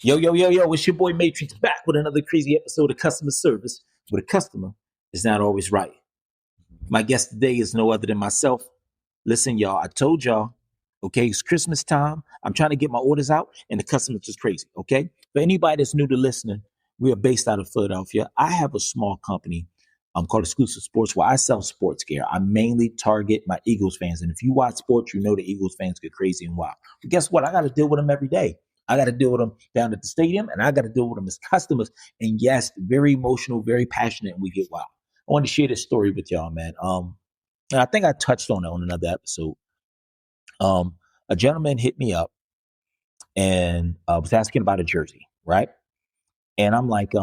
Yo, yo, yo, yo, it's your boy Matrix back with another crazy episode of customer service where the customer is not always right. My guest today is no other than myself. Listen, y'all, I told y'all, okay, it's Christmas time. I'm trying to get my orders out, and the customers is crazy, okay? For anybody that's new to listening, we are based out of Philadelphia. I have a small company called Exclusive Sports where I sell sports gear. I mainly target my Eagles fans. And if you watch sports, you know the Eagles fans get crazy and wild. But guess what? I got to deal with them every day. I got to deal with them down at the stadium, and I got to deal with them as customers. And yes, very emotional, very passionate, and we get wild. I want to share this story with y'all, man. And I think I touched on it on another episode. A gentleman hit me up and was asking about a jersey, right? And I'm like,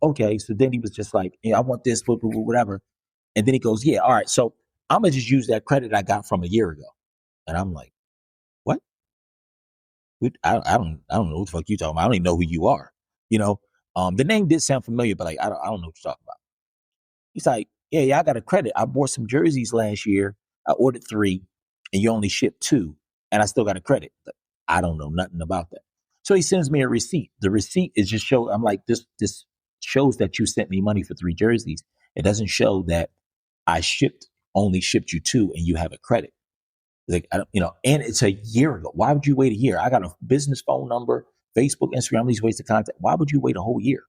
okay. So then he was just like, yeah, I want this, whatever. And then he goes, yeah, all right. So I'm gonna just use that credit I got from a year ago. And I'm like, what? I don't know what the fuck you talking about. I don't even know who you are. You know, the name did sound familiar, but like, I don't know what you're talking about. He's like, yeah, I got a credit. I bought some jerseys last year. I ordered 3 and you only shipped 2 and I still got a credit. But I don't know nothing about that. So he sends me a receipt. The receipt is just show. I'm like, this shows that you sent me money for 3 jerseys. It doesn't show that I only shipped you 2 and you have a credit. Like, and it's a year ago. Why would you wait a year? I got a business phone number, Facebook, Instagram, these ways to contact. Why would you wait a whole year?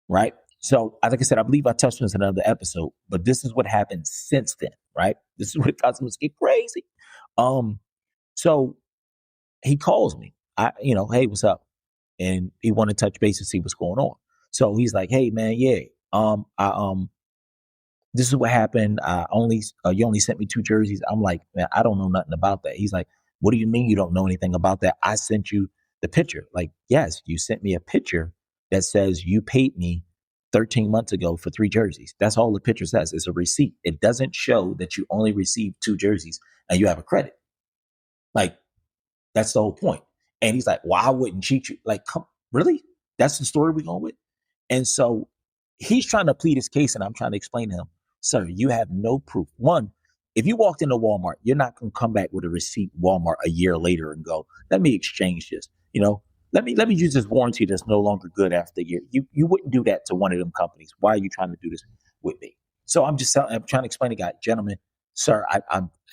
Right? So, like I said, I believe I touched on this in another episode, but this is what happened since then, right? This is where customers get crazy. So he calls me. Hey, what's up? And he wanted to touch base to see what's going on. So he's like, hey, man, yeah, this is what happened. You only sent me 2 jerseys. I'm like, man, I don't know nothing about that. He's like, what do you mean you don't know anything about that? I sent you the picture. Like, yes, you sent me a picture that says you paid me 13 months ago for 3 jerseys. That's all the picture says. It's a receipt. It doesn't show that you only received 2 jerseys and you have a credit. Like, that's the whole point. And he's like, well, I wouldn't cheat you. Like, come, really? That's the story we're going with? And so he's trying to plead his case, and I'm trying to explain to him, sir, you have no proof. One, if you walked into Walmart, you're not going to come back with a receipt Walmart a year later and go, let me exchange this. Let me use this warranty that's no longer good after a year. You wouldn't do that to one of them companies. Why are you trying to do this with me? So I'm trying to explain to guy, gentlemen, sir,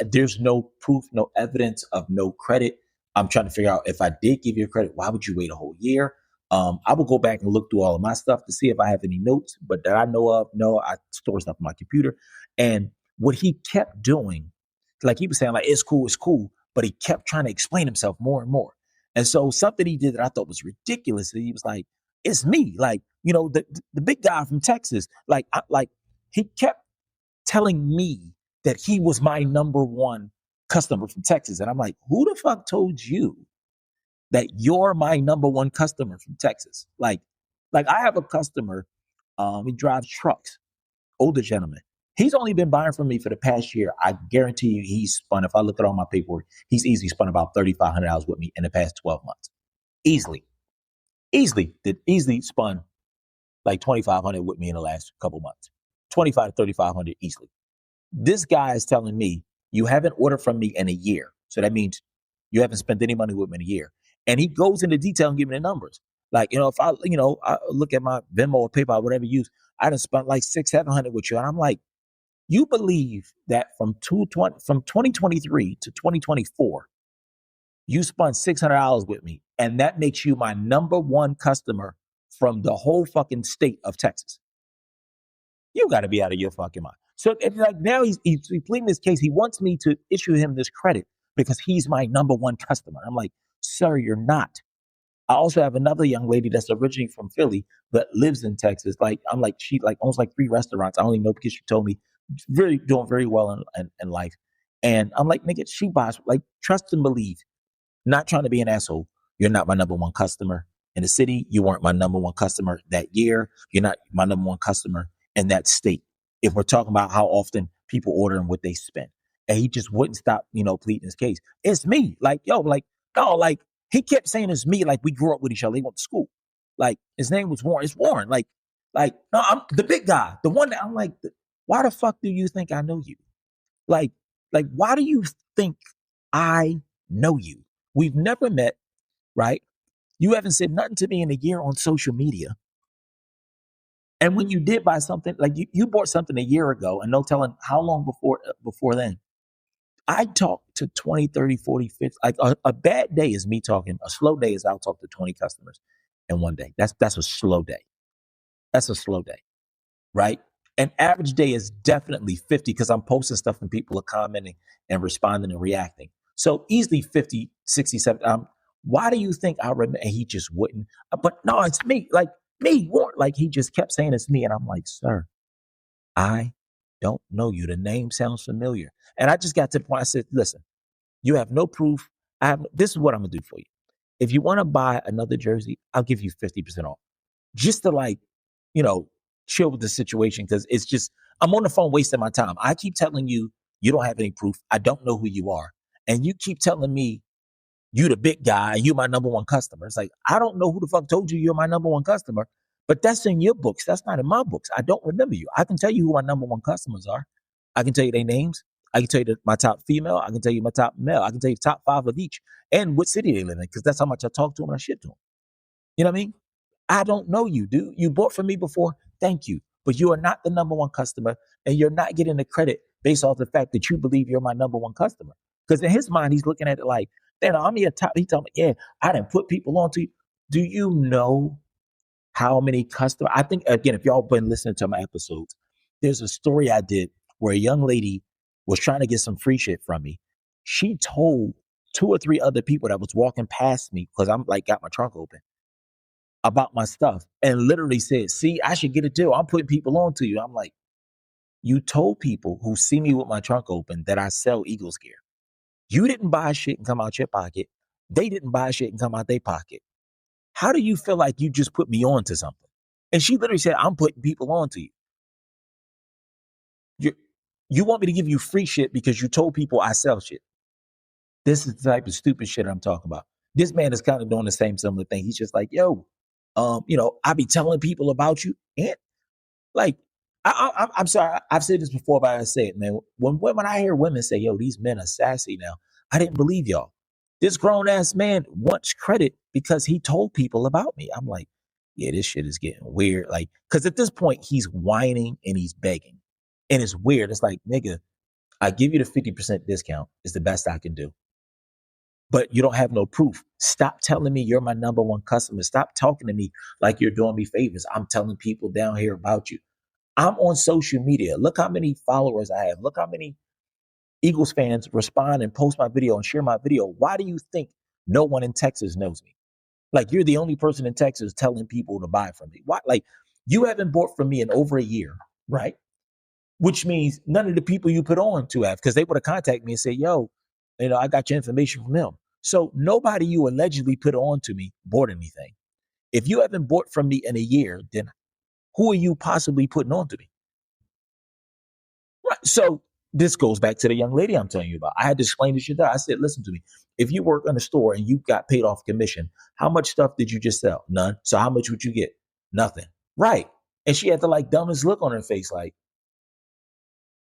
there's no proof, no evidence of no credit. I'm trying to figure out if I did give you a credit, why would you wait a whole year? I will go back and look through all of my stuff to see if I have any notes, but that I know of, no, I store stuff on my computer. And what he kept doing, like he was saying, like, it's cool, but he kept trying to explain himself more and more. And so something he did that I thought was ridiculous, he was like, it's me, like, the big guy from Texas, he kept telling me that he was my number one customer from Texas. And I'm like, who the fuck told you that you're my number one customer from Texas? Like I have a customer, he drives trucks, older gentleman. He's only been buying from me for the past year. I guarantee you he's spun, if I look at all my paperwork, he's easily spun about $3,500 with me in the past 12 months. Easily spun like 2,500 with me in the last couple months. 25 to 3,500 easily. This guy is telling me you haven't ordered from me in a year. So that means you haven't spent any money with me in a year. And he goes into detail and give me the numbers. Like, if I look at my Venmo or PayPal, whatever you use, I done spent like 600-700 with you. And I'm like, you believe that from 2023 to 2024, you spent $600 with me. And that makes you my number one customer from the whole fucking state of Texas. You got to be out of your fucking mind. So like now he's pleading this case. He wants me to issue him this credit because he's my number one customer. I'm like, sir, you're not. I also have another young lady that's originally from Philly but lives in Texas. Like, I'm like, she like owns like 3 restaurants. I only know because she told me really doing very well in life. And I'm like, nigga, she buys, like, trust and believe. Not trying to be an asshole. You're not my number one customer in the city. You weren't my number one customer that year. You're not my number one customer in that state. If we're talking about how often people order and what they spend. And he just wouldn't stop, pleading his case. It's me. Like, yo, like, no, like, he kept saying it's me, like we grew up with each other. He went to school. Like, his name was Warren. It's Warren. Like, no, I'm the big guy. The one that I'm like, why the fuck do you think I know you? Like, why do you think I know you? We've never met, right? You haven't said nothing to me in a year on social media. And when you did buy something, like you bought something a year ago and no telling how long before then. I talk to 20, 30, 40, 50. Like a bad day is me talking. A slow day is I'll talk to 20 customers in one day. That's a slow day. That's a slow day, right? An average day is definitely 50 because I'm posting stuff and people are commenting and responding and reacting. So easily 50, 60, 70. Why do you think I remember? And he just wouldn't. But no, it's me. Like me, Warren. Like he just kept saying it's me. And I'm like, sir, I don't know you. The name sounds familiar. And I just got to the point. I said, listen, you have no proof. This is what I'm gonna do for you. If you want to buy another jersey, I'll give you 50% off. Just to like, you know, chill with the situation because it's just I'm on the phone wasting my time. I keep telling you you don't have any proof. I don't know who you are. And you keep telling me you the big guy, you my number one customer. It's like, I don't know who the fuck told you you're my number one customer, but that's in your books. That's not in my books. I don't remember you. I can tell you who my number one customers are. I can tell you their names. I can tell you my top female. I can tell you my top male. I can tell you top 5 of each and what city they live in because that's how much I talk to them and I shit to them. You know what I mean? I don't know you, dude. You bought from me before. Thank you. But you are not the number one customer and you're not getting the credit based off the fact that you believe you're my number one customer. Because in his mind, he's looking at it like, then I'm your top. He told me, yeah, I didn't put people on to you. Do you know how many customers? I think, again, if y'all been listening to my episodes, there's a story I did where a young lady was trying to get some free shit from me. She told 2 or 3 other people that was walking past me because I'm like, got my trunk open about my stuff and literally said, see, I should get a deal. I'm putting people on to you. I'm like, you told people who see me with my trunk open that I sell Eagles gear. You didn't buy shit and come out your pocket. They didn't buy shit and come out their pocket. How do you feel like you just put me on to something? And she literally said, I'm putting people on to you. You want me to give you free shit because you told people I sell shit. This is the type of stupid shit I'm talking about. This man is kind of doing the same similar thing. He's just like, yo, I be telling people about you. And like, I'm sorry, I've said this before, but I say it, man. When I hear women say, yo, these men are sassy now, I didn't believe y'all. This grown ass man wants credit because he told people about me. I'm like, yeah, this shit is getting weird. Like, because at this point, he's whining and he's begging. And it's weird. It's like, nigga, I give you the 50% discount. It's the best I can do. But you don't have no proof. Stop telling me you're my number one customer. Stop talking to me like you're doing me favors. I'm telling people down here about you. I'm on social media. Look how many followers I have. Look how many Eagles fans respond and post my video and share my video. Why do you think no one in Texas knows me? Like you're the only person in Texas telling people to buy from me. Why? Like you haven't bought from me in over a year, right? Which means none of the people you put on to have, because they would have contacted me and said, yo, I got your information from him. So nobody you allegedly put on to me bought anything. If you haven't bought from me in a year, then who are you possibly putting on to me? Right. So this goes back to the young lady I'm telling you about. I had to explain this shit to her. I said, listen to me. If you work in a store and you got paid off commission, how much stuff did you just sell? None. So how much would you get? Nothing. Right. And she had the like dumbest look on her face, like,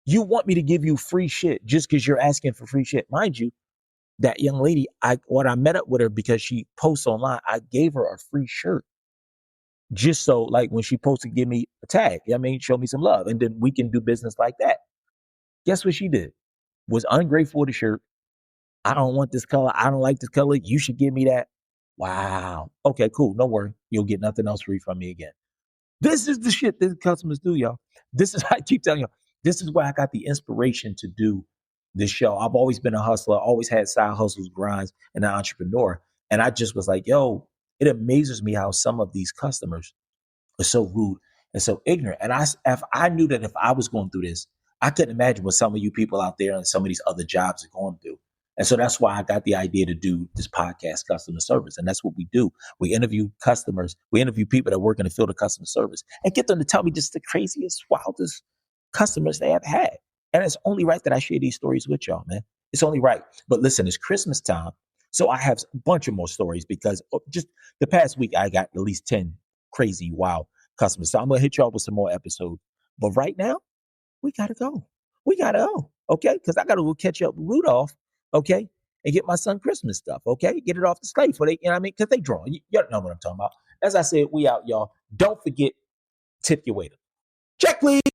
you want me to give you free shit just because you're asking for free shit. Mind you, that young lady, when I met up with her because she posts online, I gave her a free shirt. Just so like when she posts to give me a tag, show me some love. And then we can do business like that. Guess what she did? Was ungrateful with the shirt. I don't want this color. I don't like this color. You should give me that. Wow. Okay, cool. No worry. You'll get nothing else free from me again. This is the shit that customers do, y'all. This is I keep telling you. This is where I got the inspiration to do this show. I've always been a hustler, always had side hustles, grinds, and an entrepreneur. And I just was like, yo, it amazes me how some of these customers are so rude and so ignorant. And if I knew that if I was going through this, I couldn't imagine what some of you people out there and some of these other jobs are going through. And so that's why I got the idea to do this podcast, customer service. And that's what we do. We interview customers. We interview people that work in the field of customer service and get them to tell me just the craziest, wildest customers they have had. And it's only right that I share these stories with y'all, man. It's only right. But listen, it's Christmas time. So I have a bunch of more stories because just the past week, I got at least 10 crazy, wild customers. So I'm going to hit y'all with some more episodes. But right now, we got to go. We got to go. Okay. Because I got to go catch up with Rudolph. Okay. and get my son Christmas stuff. Okay, get it off the slate for they, you know what I mean? Because they draw. You know what I'm talking about. As I said, we out, y'all. Don't forget, tip your waiter. Check, please.